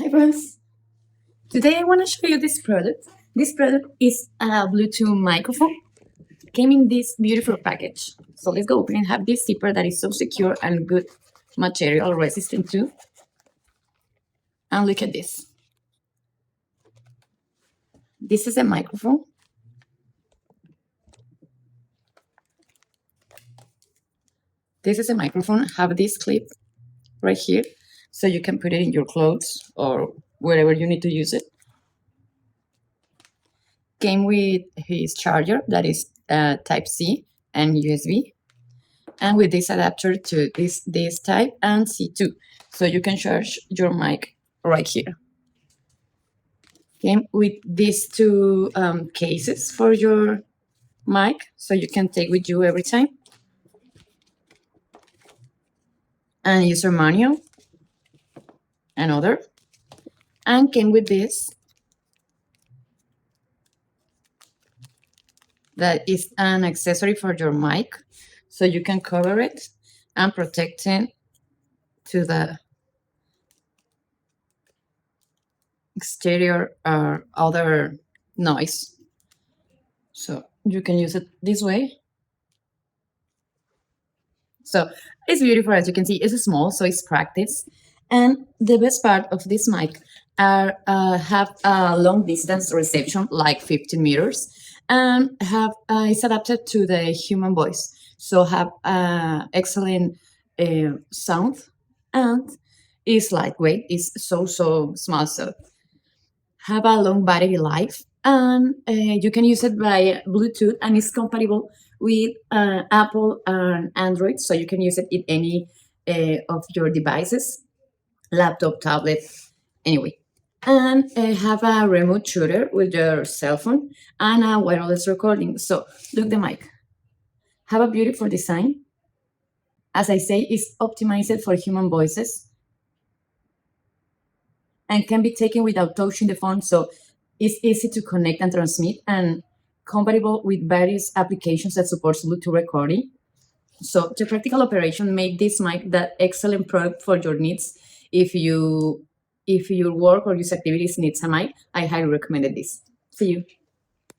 Hi friends! Today I want to show you this product. This product is a Bluetooth microphone. Came in this beautiful package. So let's go open and have this zipper that is so secure and good material resistant too. And look at this. This is a microphone. This is a microphone. Have this clip right here, so you can put it in your clothes or wherever you need to use it. Came with his charger that is Type-C and USB, and with this adapter to this type and C2, so you can charge your mic right here. Came with these two cases for your mic, so you can take with you every time. And user manual, another, and came with this that is an accessory for your mic, so you can cover it and protect it to the exterior or other noise. So you can use it this way. So it's beautiful, as you can see. It's small, so it's practice. And the best part of this mic are have a long distance reception, like 15 meters, and have it's adapted to the human voice. So have excellent sound, and is lightweight. It's so small, so have a long battery life, and you can use it by Bluetooth, and it's compatible with Apple and Android, so you can use it in any of your devices, laptop, tablet, anyway. And have a remote shooter with your cell phone and a wireless recording. So look the mic. Have a beautiful design. As I say, it's optimized for human voices and can be taken without touching the phone, so it's easy to connect and transmit, and compatible with various applications that supports Bluetooth recording. So the practical operation made this mic that excellent product for your needs. If your work or use activities needs a mic, I highly recommend this. See you.